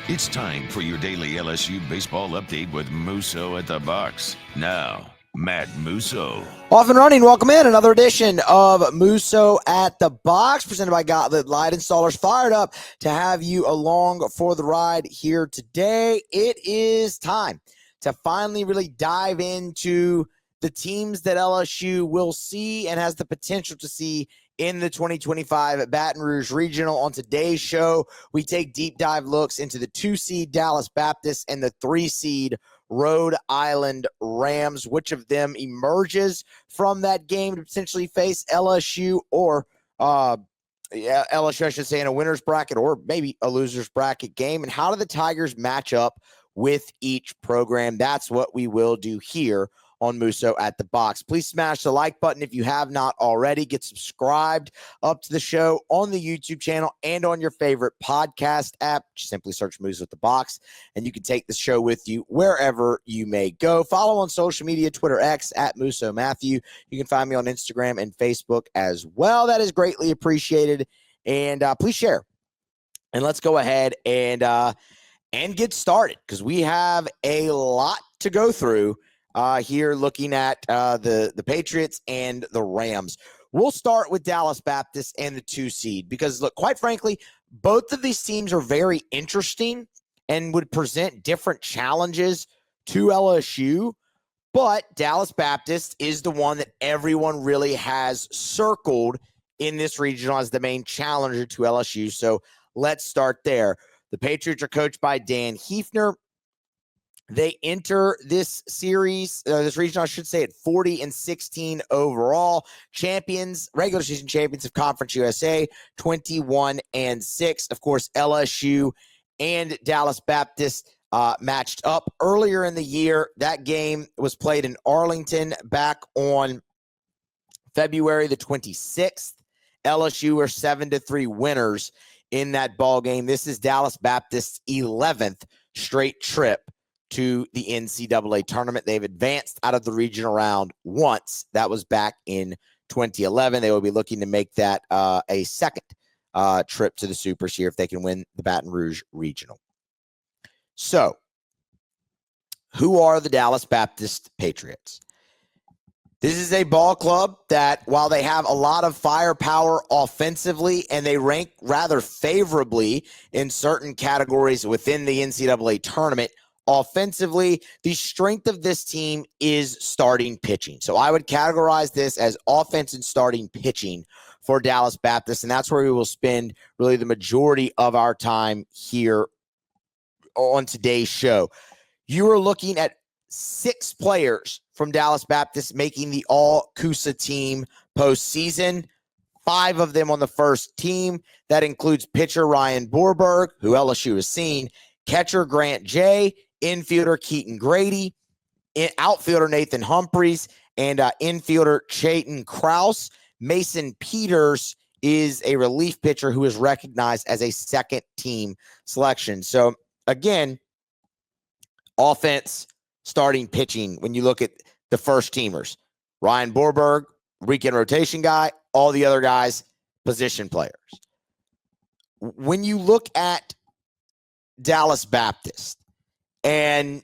It's time for your daily LSU baseball update with Musso at the box. Now, Matt Musso. Off and running. Welcome in another edition of Musso at the Box, presented by Gauntlet Light Installers. Fired up to have you along for the ride here today. It is time to finally really dive into the teams that LSU will see and has the potential to see in the 2025 Baton Rouge Regional. On today's show, we take deep dive looks into the 2-seed Dallas Baptist and the 3-seed Rhode Island Rams. Which of them emerges from that game to potentially face LSU or LSU, I should say, in a winner's bracket or maybe a loser's bracket game? And how do the Tigers match up with each program? That's what we will do here on Musso at the Box. Please smash the like button if you have not already. Get subscribed up to the show on the YouTube channel and on your favorite podcast app. Just simply search Musso at the Box, and you can take the show with you wherever you may go. Follow on social media, Twitter X at Musso Matthew. You can find me on Instagram and Facebook as well. That is greatly appreciated. And please share. And let's go ahead and get started, because we have a lot to go through here, looking at the Patriots and the Rams. We'll start with Dallas Baptist and the 2-seed because, look, quite frankly, both of these teams are very interesting and would present different challenges to LSU. But Dallas Baptist is the one that everyone really has circled in this regional as the main challenger to LSU. So let's start there. The Patriots are coached by Dan Hefner. They enter this series, this region, I should say, at 40-16 overall. Champions, regular season champions of Conference USA, 21-6. Of course, LSU and Dallas Baptist matched up earlier in the year. That game was played in Arlington back on February the 26th. LSU were 7-3 winners in that ball game. This is Dallas Baptist's 11th straight trip to the NCAA tournament. They've advanced out of the regional round once. That was back in 2011. They will be looking to make that a second trip to the Supers here if they can win the Baton Rouge Regional. So, who are the Dallas Baptist Patriots? This is a ball club that, while they have a lot of firepower offensively and they rank rather favorably in certain categories within the NCAA tournament, offensively, the strength of this team is starting pitching. So I would categorize this as offense and starting pitching for Dallas Baptist, and that's where we will spend really the majority of our time here on today's show. You are looking at 6 players from Dallas Baptist making the all-CUSA team postseason, 5 of them on the first team. That includes pitcher Ryan Borberg, who LSU has seen, catcher Grant Jay, infielder Keaton Grady, outfielder Nathan Humphreys, and infielder Chayton Krause. Mason Peters is a relief pitcher who is recognized as a second-team selection. So, again, offense, starting pitching, when you look at the first-teamers. Ryan Borberg, weekend rotation guy, all the other guys, position players. When you look at Dallas Baptist, and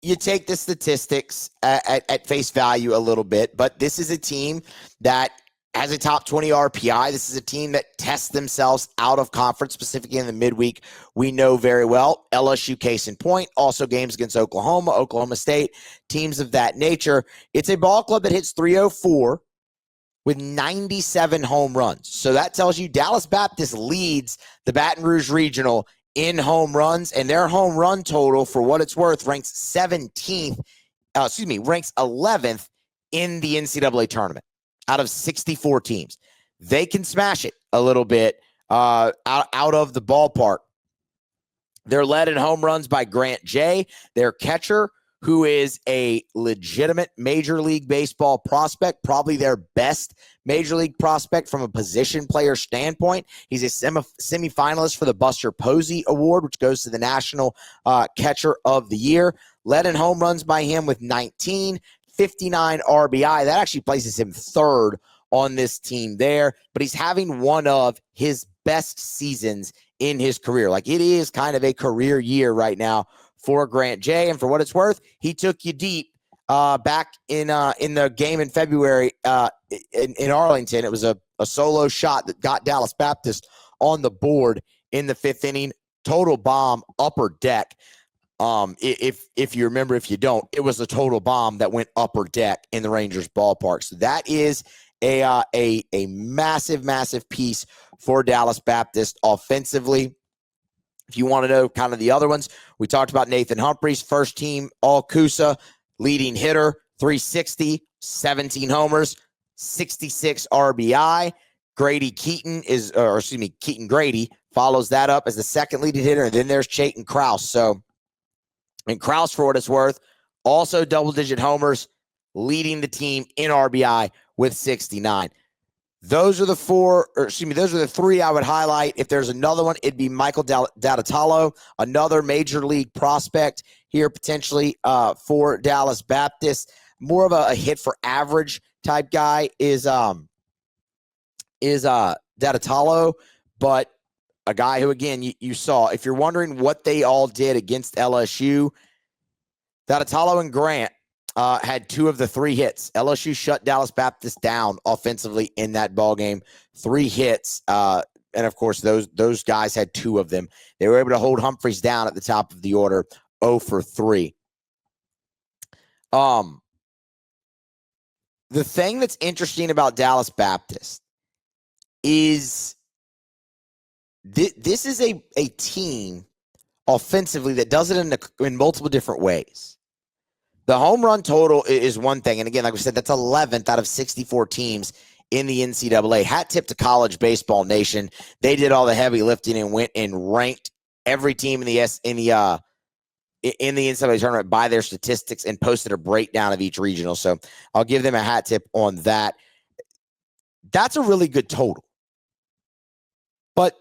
you take the statistics at face value a little bit, but this is a team that has a top 20 RPI. This is a team that tests themselves out of conference, specifically in the midweek. We know very well. LSU, case in point, also games against Oklahoma, Oklahoma State, teams of that nature. It's a ball club that hits 304 with 97 home runs. So that tells you Dallas Baptist leads the Baton Rouge Regional in home runs, and their home run total, for what it's worth, ranks 11th in the NCAA tournament out of 64 teams. They can smash it a little bit out of the ballpark. They're led in home runs by Grant Jay, their catcher, who is a legitimate Major League Baseball prospect, probably their best Major League prospect from a position player standpoint. He's a semifinalist for the Buster Posey Award, which goes to the National Catcher of the Year. Led in home runs by him with 19, 59 RBI. That actually places him third on this team there, but he's having one of his best seasons in his career. Like, it is kind of a career year right now for Grant J. And for what it's worth, he took you deep back in the game in February in Arlington. It was a solo shot that got Dallas Baptist on the board in the 5th inning. Total bomb, upper deck. If you remember, if you don't, it was a total bomb that went upper deck in the Rangers ballpark. So that is a massive, massive piece for Dallas Baptist offensively. If you want to know kind of the other ones, we talked about Nathan Humphreys, first team All-CUSA, leading hitter, 360, 17 homers, 66 RBI. Keaton Grady follows that up as the second leading hitter, and then there's Chayton Krause. So, and Krause, for what it's worth, also double-digit homers, leading the team in RBI with 69. Those are the three I would highlight. If there's another one, it'd be Michael Datatalo, another major league prospect here potentially for Dallas Baptist. More of a hit for average type guy is Datatalo, but a guy who, again, you saw. If you're wondering what they all did against LSU, Datatalo and Grant had 2 of the 3 hits. LSU shut Dallas Baptist down offensively in that ball game. 3 hits, and of course those guys had 2 of them. They were able to hold Humphreys down at the top of the order, 0 for 3. The thing that's interesting about Dallas Baptist is this is a team offensively that does it in multiple different ways. The home run total is one thing. And again, like we said, that's 11th out of 64 teams in the NCAA. Hat tip to College Baseball Nation. They did all the heavy lifting and went and ranked every team in the NCAA tournament by their statistics and posted a breakdown of each regional. So I'll give them a hat tip on that. That's a really good total. But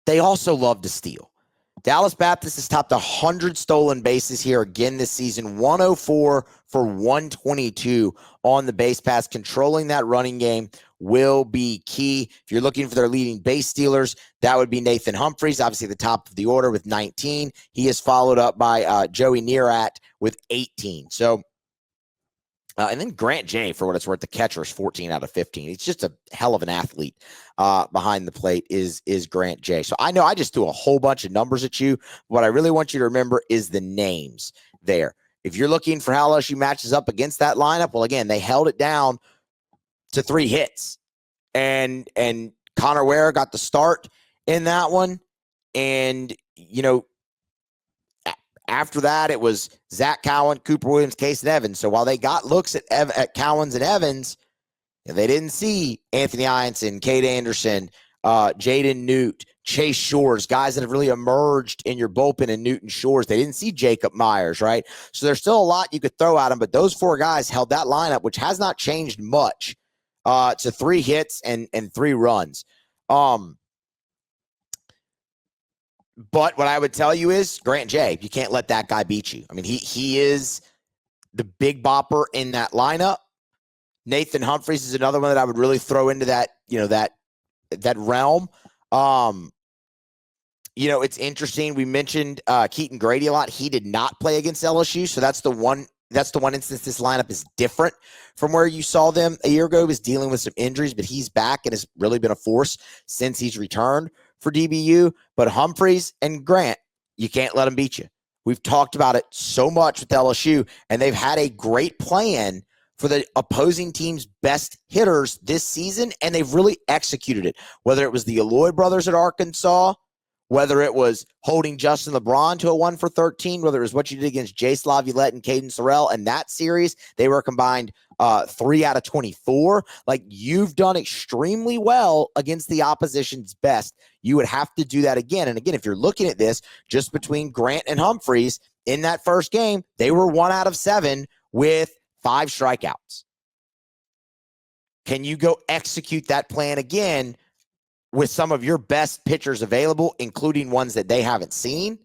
they also love to steal. Dallas Baptist has topped 100 stolen bases here again this season, 104 for 122 on the base pass. Controlling that running game will be key. If you're looking for their leading base stealers, that would be Nathan Humphreys, obviously the top of the order with 19. He is followed up by Joey Nearat with 18. So, and then Grant J, for what it's worth, the catcher is 14 out of 15. He's just a hell of an athlete behind the plate is Grant J. So I know I just threw a whole bunch of numbers at you. What I really want you to remember is the names there. If you're looking for how LSU matches up against that lineup, well, again, they held it down to 3 hits. And Connor Ware got the start in that one. And, after that, it was Zach Cowan, Cooper Williams, Case, and Evans. So while they got looks at Cowens and Evans, they didn't see Anthony Ianson, Cade Anderson, Jaden Newt, Chase Shores, guys that have really emerged in your bullpen in Newton Shores. They didn't see Jacob Myers, right? So there's still a lot you could throw at them, but those 4 guys held that lineup, which has not changed much, to 3 hits and 3 runs. But what I would tell you is Grant J, you can't let that guy beat you. I mean, he is the big bopper in that lineup. Nathan Humphreys is another one that I would really throw into that, that realm. It's interesting. We mentioned Keaton Grady a lot. He did not play against LSU, so that's the one instance this lineup is different from where you saw them a year ago. He was dealing with some injuries, but he's back and has really been a force since he's returned for DBU. But Humphreys and Grant, you can't let them beat you. We've talked about it so much with LSU, and they've had a great plan for the opposing team's best hitters this season, and they've really executed it. Whether it was the Eloy brothers at Arkansas, whether it was holding Justin LeBron to a 1 for 13, whether it was what you did against Jace Laviolette and Caden Sorrell and that series, they were combined 3 out of 24. Like, you've done extremely well against the opposition's best. You would have to do that again. And again, if you're looking at this just between Grant and Humphreys in that first game, they were 1 out of 7 with 5 strikeouts. Can you go execute that plan again with some of your best pitchers available, including ones that they haven't seen?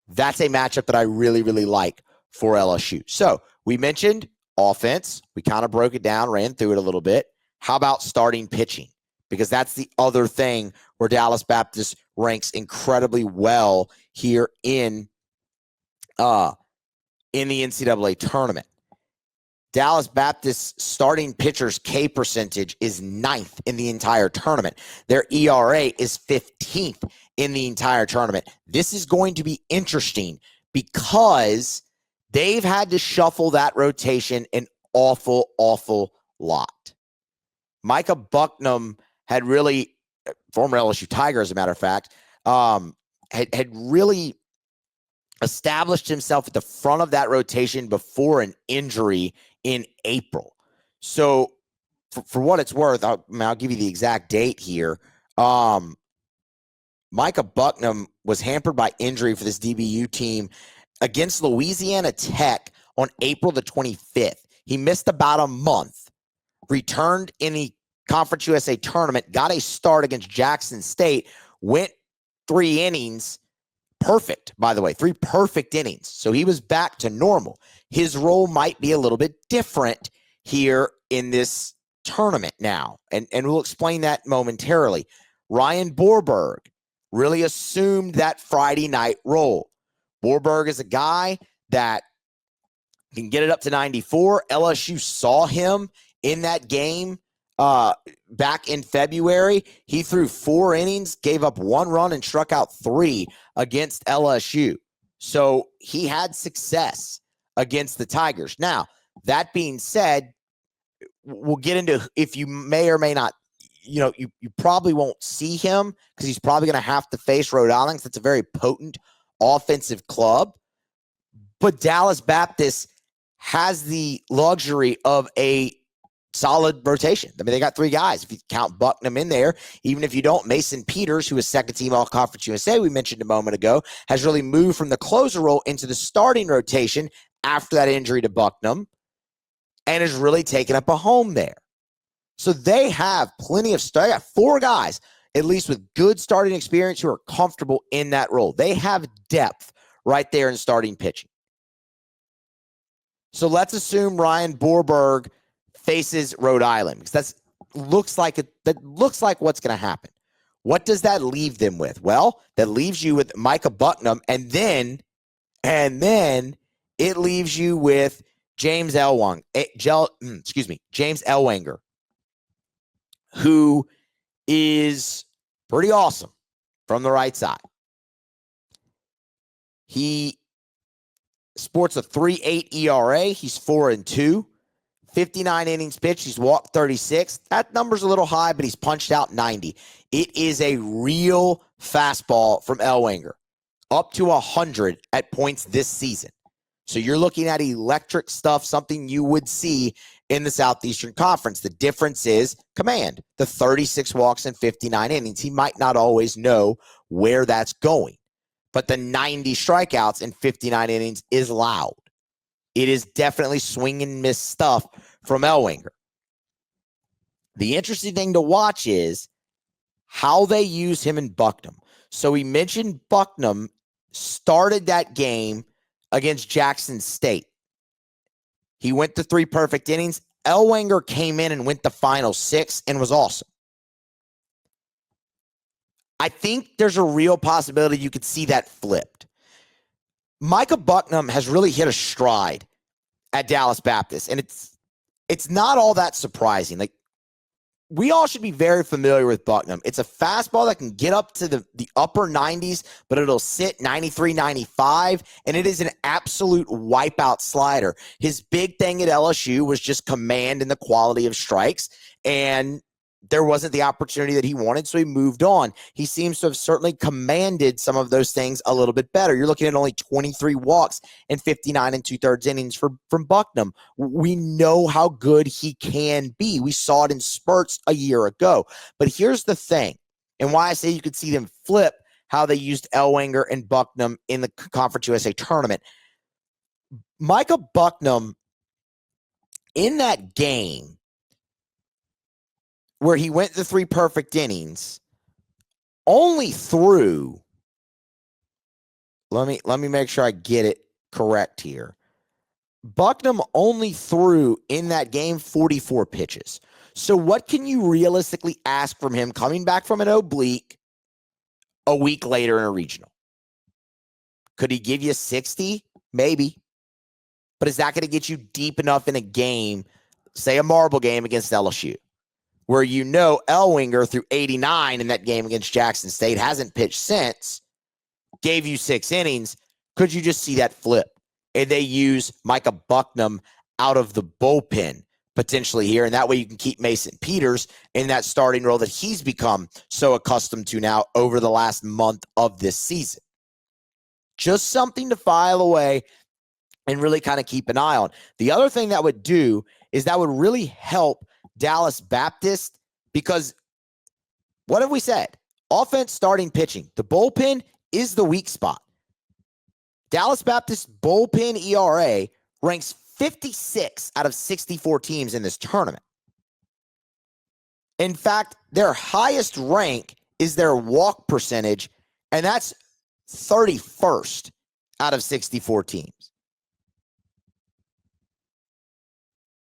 That's a matchup that I really, really like for LSU. So we mentioned offense. We kind of broke it down, ran through it a little bit. How about starting pitching? Because that's the other thing where Dallas Baptist ranks incredibly well here in the NCAA tournament. Dallas Baptist's starting pitcher's K percentage is 9th in the entire tournament. Their ERA is 15th in the entire tournament. This is going to be interesting because they've had to shuffle that rotation an awful lot. Micah Bucknam had really, former LSU Tiger, as a matter of fact, had really established himself at the front of that rotation before an injury in April. So for what it's worth, I'll give you the exact date here. Micah Bucknam was hampered by injury for this DBU team against Louisiana Tech on April the 25th. He missed about a month, returned in the Conference USA tournament, got a start against Jackson State, went 3 innings, perfect, by the way, 3 perfect innings. So he was back to normal. His role might be a little bit different here in this tournament now, and we'll explain that momentarily. Ryan Borberg really assumed that Friday night role. Borberg is a guy that can get it up to 94. LSU saw him in that game back in February. He threw 4 innings, gave up 1 run, and struck out 3 against LSU. So he had success against the Tigers. Now, that being said, we'll get into if you may or may not, you probably won't see him because he's probably going to have to face Rhode Island. That's a very potent offensive club. But Dallas Baptist has the luxury of a solid rotation. I mean, they got 3 guys. If you count Bucknam in there, even if you don't, Mason Peters, who is second team All-Conference USA, we mentioned a moment ago, has really moved from the closer role into the starting rotation after that injury to Bucknam and has really taken up a home there. So they have plenty of they got 4 guys, at least with good starting experience, who are comfortable in that role. They have depth right there in starting pitching. So let's assume Ryan Borberg faces Rhode Island, because that looks like what's going to happen. What does that leave them with? Well, that leaves you with Micah Bucknam, and then it leaves you with James Ellwanger, who is pretty awesome from the right side. He sports a 3.8 ERA. He's 4-2. 59 innings pitched. He's walked 36. That number's a little high, but he's punched out 90. It is a real fastball from Ellwanger, up to 100 at points this season. So you're looking at electric stuff, something you would see in the Southeastern Conference. The difference is command, the 36 walks and 59 innings. He might not always know where that's going, but the 90 strikeouts and 59 innings is loud. It is definitely swing and miss stuff from Ellwanger. The interesting thing to watch is how they use him in Bucknam. So we mentioned Bucknam started that game against Jackson State. He went to 3 perfect innings. Ellwanger came in and went the final 6 and was awesome. I think there's a real possibility you could see that flipped. Micah Bucknam has really hit a stride at Dallas Baptist, and it's not all that surprising. Like, we all should be very familiar with Bucknam. It's a fastball that can get up to the upper 90s, but it'll sit 93, 95, and it is an absolute wipeout slider. His big thing at LSU was just command and the quality of strikes, and there wasn't the opportunity that he wanted, so he moved on. He seems to have certainly commanded some of those things a little bit better. You're looking at only 23 walks and 59 2/3 innings from Bucknam. We know how good he can be. We saw it in spurts a year ago. But here's the thing, and why I say you could see them flip how they used Ellwanger and Bucknam in the Conference USA tournament. Micah Bucknam, in that game, where he went the 3 perfect innings, only threw, let me make sure I get it correct here. Bucknam only threw in that game 44 pitches. So what can you realistically ask from him coming back from an oblique a week later in a regional. Could he give you 60? Maybe. But is that going to get you deep enough in a game, say a marble game against LSU, where you know Elwinger threw 89 in that game against Jackson State, hasn't pitched since, gave you 6 innings? Could you just see that flip? And they use Micah Bucknam out of the bullpen potentially here, and that way you can keep Mason Peters in that starting role that he's become so accustomed to now over the last month of this season. Just something to file away and really kind of keep an eye on. The other thing that would do is that would really help Dallas Baptist, because what have we said? Offense, starting, pitching. The bullpen is the weak spot. Dallas Baptist bullpen ERA ranks 56 out of 64 teams in this tournament. In fact, their highest rank is their walk percentage, and that's 31st out of 64 teams.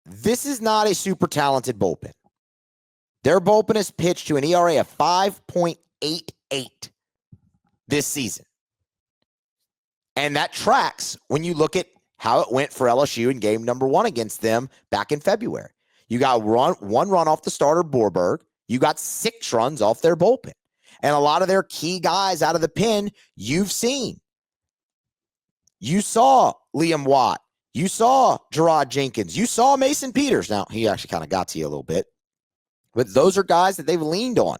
This is not a super talented bullpen. Their bullpen is pitched to an ERA of 5.88 this season. And that tracks when you look at how it went for LSU in game number 1 against them back in February. You got one run off the starter, Borberg. You got 6 runs off their bullpen. And a lot of their key guys out of the pen you've seen. You saw Liam Watt. You saw Gerard Jenkins. You saw Mason Peters. Now, he actually kind of got to you a little bit. But those are guys that they've leaned on.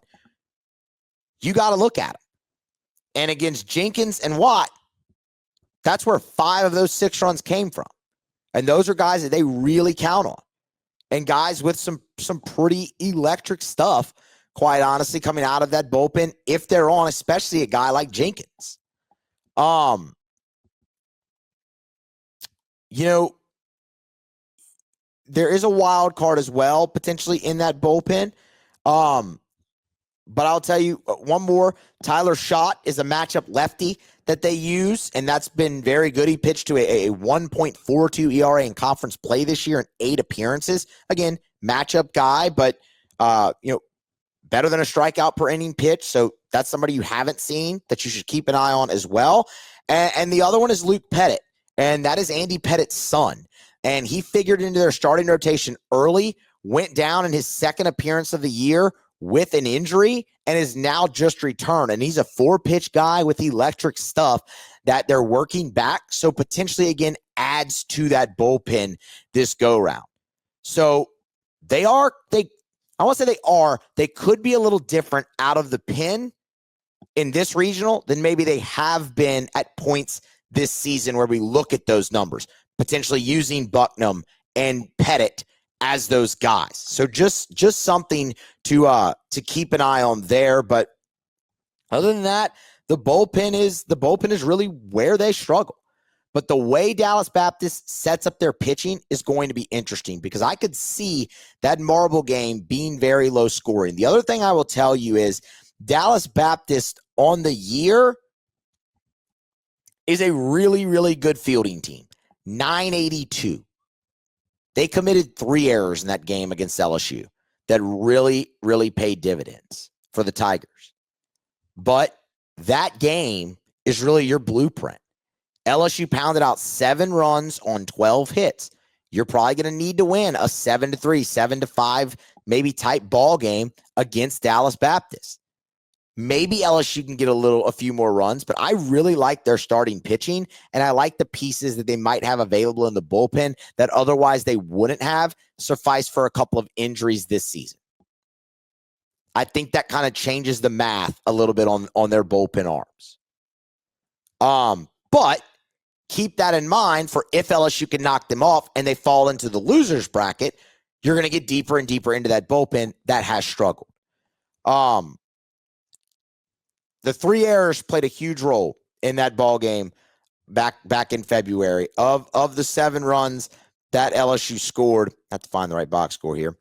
You got to look at them. And against Jenkins and Watt, that's where 5 of those 6 runs came from. And those are guys that they really count on. And guys with some pretty electric stuff, quite honestly, coming out of that bullpen, if they're on, especially a guy like Jenkins. You know, there is a wild card as well, potentially in that bullpen. But I'll tell you one more. Tyler Schott is a matchup lefty that they use, and that's been very good. He pitched to a 1.42 ERA in conference play this year in 8 appearances. Again, matchup guy, but better than a strikeout per inning pitch. So that's somebody you haven't seen that you should keep an eye on as well. And the other one is Luke Pettit, and that is Andy Pettit's son. And he figured into their starting rotation early, went down in his 2nd appearance of the year with an injury, and is now just returned. And he's a 4-pitch guy with electric stuff that they're working back. So potentially, again, adds to that bullpen this go-round. So they could be a little different out of the pen in this regional than maybe they have been at points this season where we look at those numbers, potentially using Bucknam and Pettit as those guys. So just something to keep an eye on there. But other than that, the bullpen is really where they struggle. But the way Dallas Baptist sets up their pitching is going to be interesting, because I could see that marble game being very low scoring. The other thing I will tell you is Dallas Baptist on the year is a really, really good fielding team. 982. They committed 3 errors in that game against LSU that really, really paid dividends for the Tigers. But that game is really your blueprint. LSU pounded out 7 runs on 12 hits. You're probably going to need to win a 7-3, 7-5, maybe tight ball game against Dallas Baptist. Maybe LSU can get a few more runs, but I really like their starting pitching, and I like the pieces that they might have available in the bullpen that otherwise they wouldn't have suffice for a couple of injuries this season. I think that kind of changes the math a little bit on their bullpen arms. But keep that in mind for if LSU can knock them off and they fall into the losers bracket, you're going to get deeper and deeper into that bullpen that has struggled. The 3 errors played a huge role in that ball game back in February. Of the 7 runs that LSU scored, I have to find the right box score here.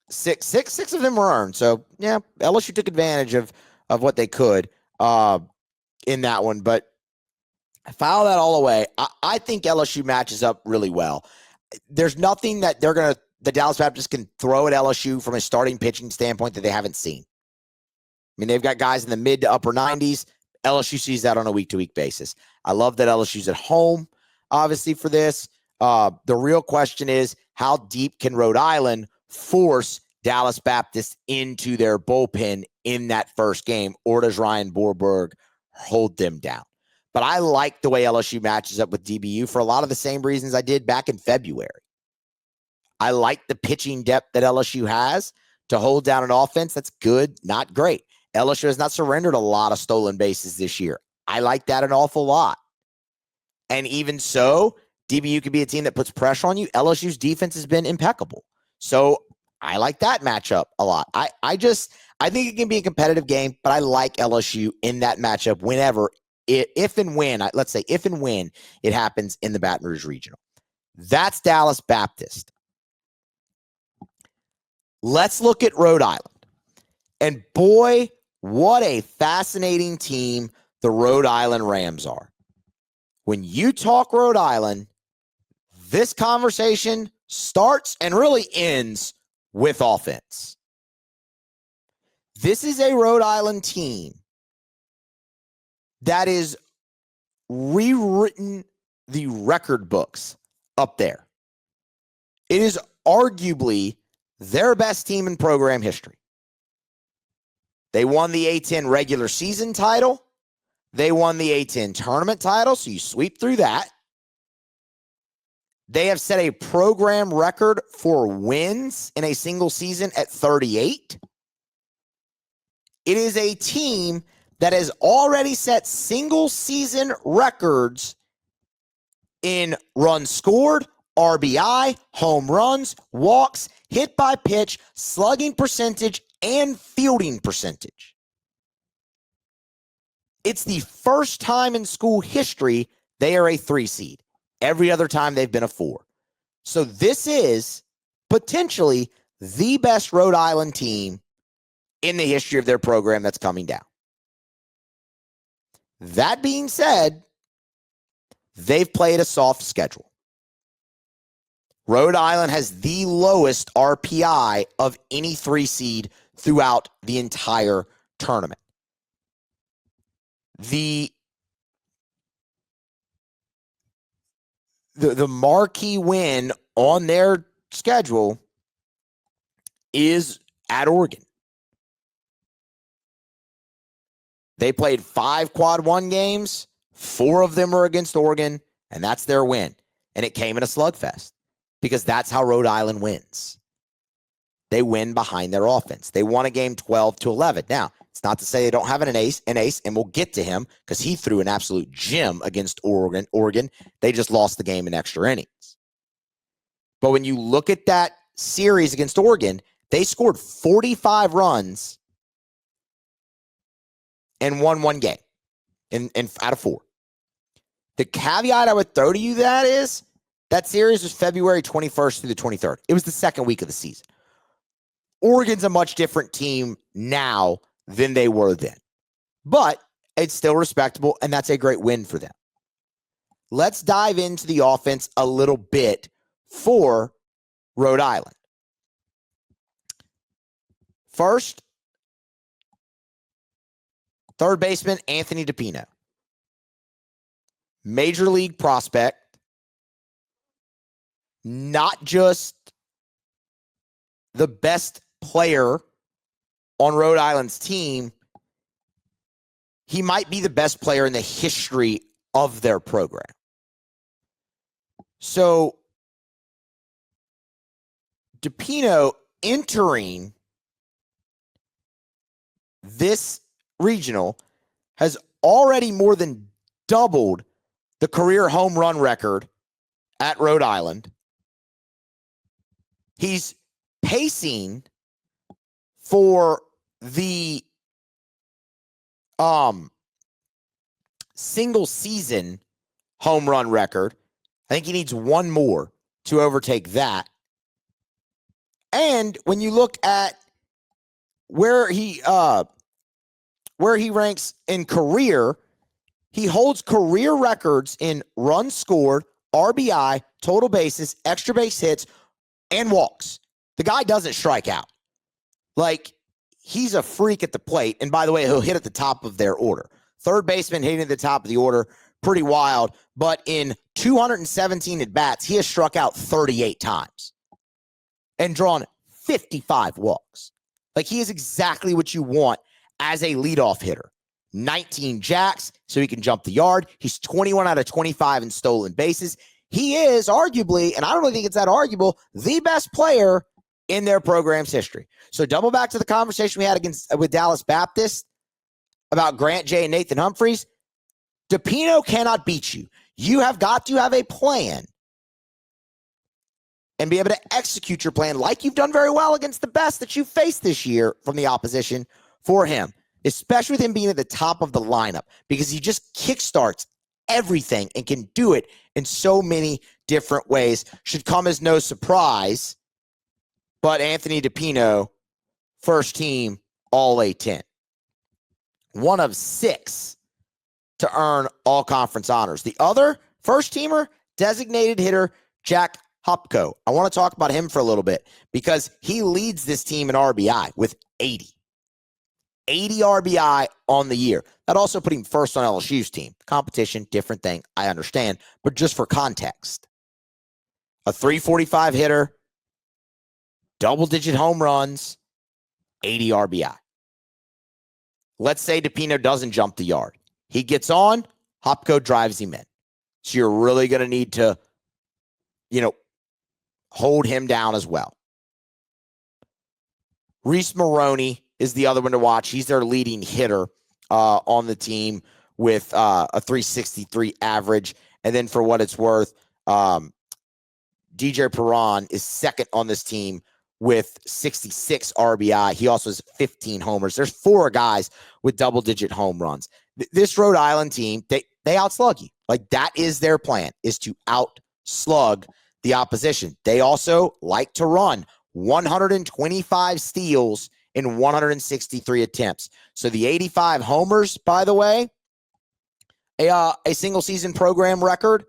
Six of them were earned. So yeah, LSU took advantage of what they could in that one. But file that all away. I think LSU matches up really well. There's nothing that the Dallas Baptist can throw at LSU from a starting pitching standpoint that they haven't seen. mean, they've got guys in the mid to upper 90s. LSU sees that on a week-to-week basis. I love that LSU's at home, obviously, for this. The real question is, how deep can Rhode Island force Dallas Baptist into their bullpen in that first game, or does Ryan Borberg hold them down? But I like the way LSU matches up with DBU for a lot of the same reasons I did back in February. I like the pitching depth that LSU has to hold down an offense that's good, not great. LSU has not surrendered a lot of stolen bases this year. I like that an awful lot. And even so, DBU could be a team that puts pressure on you. LSU's defense has been impeccable. So I like that matchup a lot. I think it can be a competitive game, but I like LSU in that matchup whenever, if and when it happens in the Baton Rouge Regional. That's Dallas Baptist. Let's look at Rhode Island. And boy, what a fascinating team the Rhode Island Rams are. When you talk Rhode Island, this conversation starts and really ends with offense. This is a Rhode Island team that is rewritten the record books up there. It is arguably their best team in program history. They won the A-10 regular season title. They won the A-10 tournament title, so you sweep through that. They have set a program record for wins in a single season at 38. It is a team that has already set single season records in runs scored, RBI, home runs, walks, hit by pitch, slugging percentage, and fielding percentage. It's the first time in school history they are a 3 seed. Every other time they've been a 4. So this is potentially the best Rhode Island team in the history of their program that's coming down. That being said, they've played a soft schedule. Rhode Island has the lowest RPI of any 3 seed throughout the entire tournament. The marquee win on their schedule is at Oregon. They played 5 quad 1 games. 4 of them were against Oregon, and that's their win. And it came in a slugfest because that's how Rhode Island wins. They win behind their offense. They won a game 12-11. Now, it's not to say they don't have an ace, and we'll get to him because he threw an absolute gem against Oregon. They just lost the game in extra innings. But when you look at that series against Oregon, they scored 45 runs and won 1 game out of 4. The caveat I would throw to you that is that series was February 21st through the 23rd. It was the second week of the season. Oregon's a much different team now than they were then. But it's still respectable, and that's a great win for them. Let's dive into the offense a little bit for Rhode Island. First, third baseman Anthony DePino. Major league prospect. Not just the best player on Rhode Island's team, he might be the best player in the history of their program. So, DePino entering this regional has already more than doubled the career home run record at Rhode Island. He's pacing for the single season home run record. I think he needs 1 more to overtake that. And when you look at where he ranks in career, he holds career records in runs scored, RBI, total bases, extra base hits, and walks. The guy doesn't strike out. Like, he's a freak at the plate. And by the way, he'll hit at the top of their order. Third baseman hitting at the top of the order, pretty wild. But in 217 at-bats, he has struck out 38 times and drawn 55 walks. Like, he is exactly what you want as a leadoff hitter. 19 jacks, so he can jump the yard. He's 21 out of 25 in stolen bases. He is arguably, and I don't really think it's that arguable, the best player in their program's history. So double back to the conversation we had with Dallas Baptist about Grant J and Nathan Humphreys. DePino cannot beat you. You have got to have a plan and be able to execute your plan like you've done very well against the best that you've faced this year from the opposition for him, especially with him being at the top of the lineup, because he just kickstarts everything and can do it in so many different ways. Should come as no surprise, but Anthony DePino, first team All A-10. One of 6 to earn all conference honors. The other first teamer, designated hitter Jack Hopko. I want to talk about him for a little bit because he leads this team in RBI with 80. 80 RBI on the year. That also put him first on LSU's team. Competition, different thing, I understand. But just for context, a 345 hitter, double-digit home runs, 80 RBI. Let's say DePino doesn't jump the yard. He gets on, Hopko drives him in. So you're really going to need to, hold him down as well. Reese Maroney is the other one to watch. He's their leading hitter on the team with a 363 average. And then for what it's worth, DJ Perron is second on this team with 66 RBI. He also has 15 homers. There's 4 guys with double-digit home runs. This Rhode Island team, they outslug you. Like, that is their plan, is to outslug the opposition. They also like to run 125 steals in 163 attempts. So the 85 homers, by the way, a single season program record,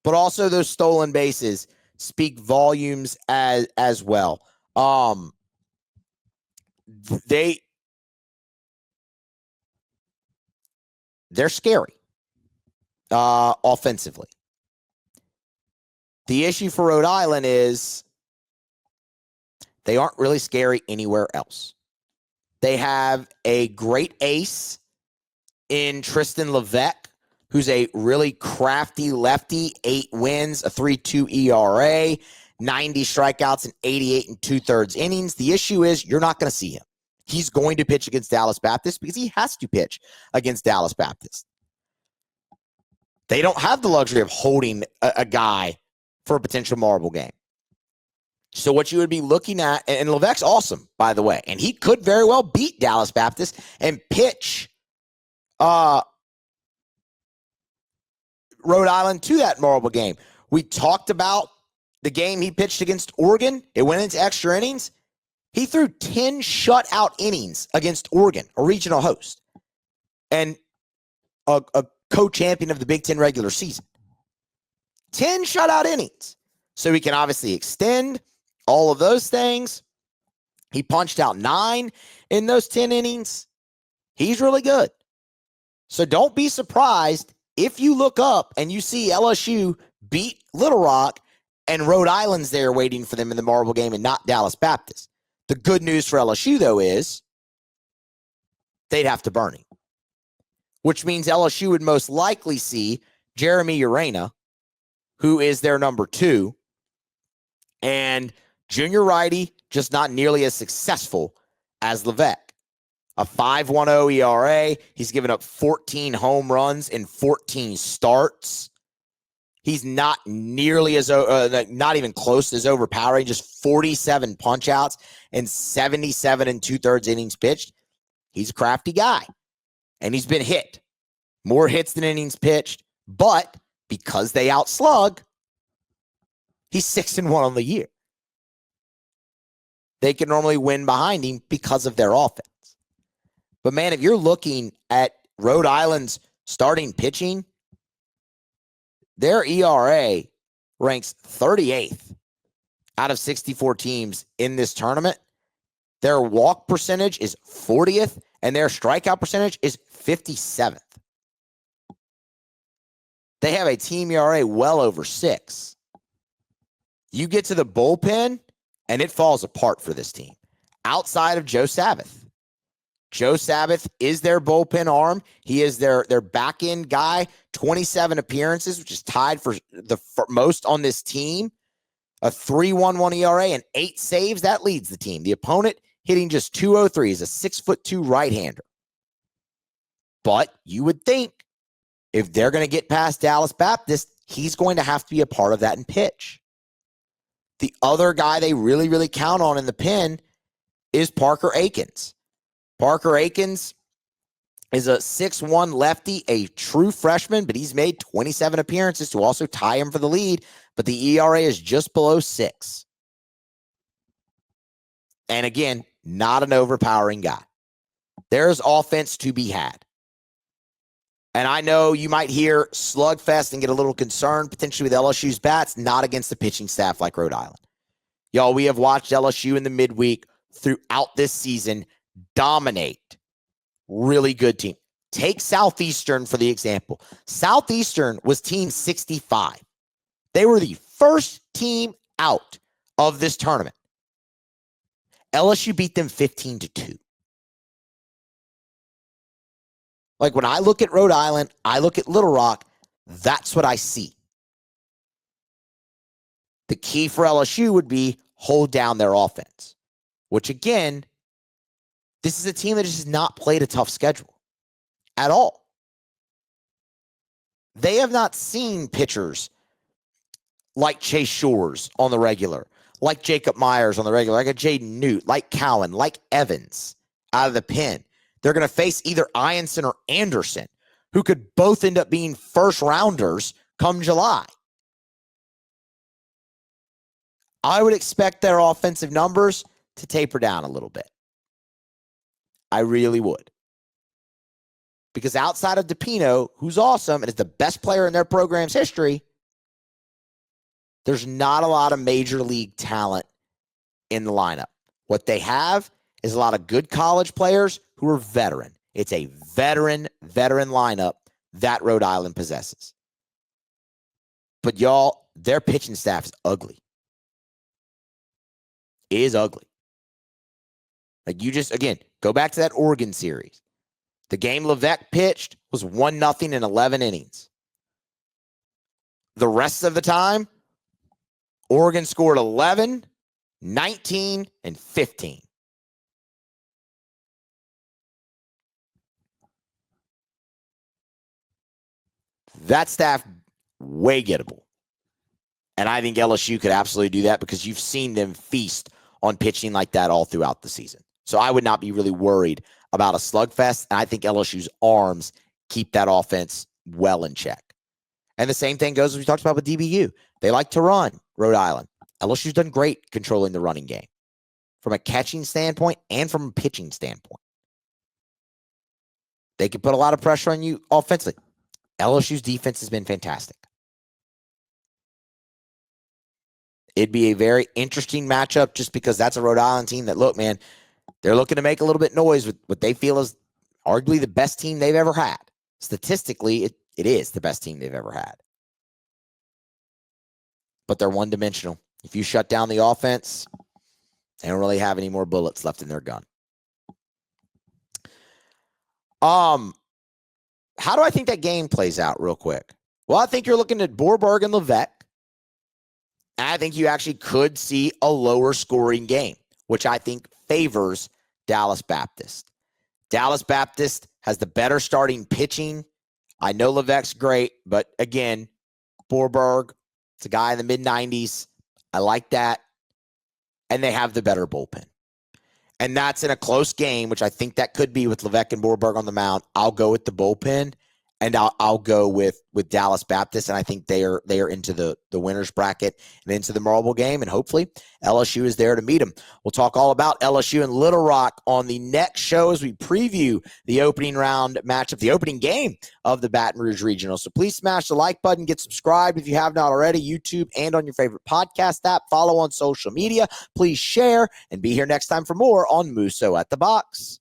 but also those stolen bases speak volumes as well. They're scary offensively. The issue for Rhode Island is they aren't really scary anywhere else. They have a great ace in Tristan Levesque, who's a really crafty lefty, 8 wins, a 3.2 ERA, 90 strikeouts, and 88 2/3 innings. The issue is you're not going to see him. He's going to pitch against Dallas Baptist because he has to pitch against Dallas Baptist. They don't have the luxury of holding a guy for a potential marble game. So what you would be looking at, and Levesque's awesome, by the way, and he could very well beat Dallas Baptist and pitch Rhode Island to that marble game. We talked about the game he pitched against Oregon. It went into extra innings. He threw 10 shutout innings against Oregon, a regional host, and a co-champion of the Big Ten regular season. 10 shutout innings. So he can obviously extend all of those things. He punched out 9 in those 10 innings. He's really good. So don't be surprised if you look up and you see LSU beat Little Rock and Rhode Island's there waiting for them in the marble game and not Dallas Baptist. The good news for LSU, though, is they'd have to burn him, which means LSU would most likely see Jeremy Urena, who is their number 2, and junior righty, just not nearly as successful as Levesque. A 5.10 ERA. He's given up 14 home runs in 14 starts. He's not nearly as, not even close as overpowering, just 47 punch-outs and 77 2/3 innings pitched. He's a crafty guy, and he's been hit. More hits than innings pitched, but because they outslug, he's 6-1 on the year. They can normally win behind him because of their offense. But, man, if you're looking at Rhode Island's starting pitching, their ERA ranks 38th out of 64 teams in this tournament. Their walk percentage is 40th, and their strikeout percentage is 57th. They have a team ERA well over 6. You get to the bullpen, and it falls apart for this team. Outside of Joe Sabath. Joe Sabath is their bullpen arm. He is their back-end guy. 27 appearances, which is tied for most on this team. A 3.11 ERA and 8 saves. That leads the team. The opponent hitting just 203 is a 6'2" right-hander. But you would think if they're going to get past Dallas Baptist, he's going to have to be a part of that in pitch. The other guy they really, really count on in the pen is Parker Akins. Parker Akins is a 6'1" lefty, a true freshman, but he's made 27 appearances to also tie him for the lead, but the ERA is just below 6. And again, not an overpowering guy. There's offense to be had. And I know you might hear slugfest and get a little concerned potentially with LSU's bats, not against the pitching staff like Rhode Island. Y'all, we have watched LSU in the midweek throughout this season dominate really good team. Take Southeastern for the example. Southeastern was team 65. They were the first team out of this tournament. LSU beat them 15-2. Like when I look at Rhode Island, I look at Little Rock, that's what I see. The key for LSU would be hold down their offense, which again, this is a team that just has not played a tough schedule at all. They have not seen pitchers like Chase Shores on the regular, like Jacob Myers on the regular, like a Jaden Newt, like Cowan, like Evans out of the pen. They're going to face either Ianson or Anderson, who could both end up being first rounders come July. I would expect their offensive numbers to taper down a little bit. I really would. Because outside of DePino, who's awesome and is the best player in their program's history, there's not a lot of major league talent in the lineup. What they have is a lot of good college players who are veteran. It's a veteran lineup that Rhode Island possesses. But y'all, their pitching staff is ugly. It is ugly. Like you just, again, go back to that Oregon series. The game Levesque pitched was 1-0 in 11 innings. The rest of the time, Oregon scored 11, 19, and 15. That staff, way gettable. And I think LSU could absolutely do that because you've seen them feast on pitching like that all throughout the season. So I would not be really worried about a slugfest. And I think LSU's arms keep that offense well in check. And the same thing goes as we talked about with DBU. They like to run, Rhode Island. LSU's done great controlling the running game from a catching standpoint and from a pitching standpoint. They can put a lot of pressure on you offensively. LSU's defense has been fantastic. It'd be a very interesting matchup just because that's a Rhode Island team that, look, man, they're looking to make a little bit noise with what they feel is arguably the best team they've ever had. Statistically, it is the best team they've ever had. But they're one-dimensional. If you shut down the offense, they don't really have any more bullets left in their gun. How do I think that game plays out real quick? Well, I think you're looking at Borberg and Levesque. I think you actually could see a lower scoring game, which I think favors Dallas Baptist. Dallas Baptist has the better starting pitching. I know Levesque's great, but again, Borberg, it's a guy in the mid-90s. I like that. And they have the better bullpen. And that's in a close game, which I think that could be with Levesque and Borberg on the mound. I'll go with the bullpen. And I'll go with Dallas Baptist, and I think they are into the winners bracket and into the Marble game, and hopefully LSU is there to meet them. We'll talk all about LSU and Little Rock on the next show as we preview the opening round matchup, the opening game of the Baton Rouge Regional. So please smash the like button, get subscribed if you have not already, YouTube and on your favorite podcast app. Follow on social media. Please share and be here next time for more on Musso at the Box.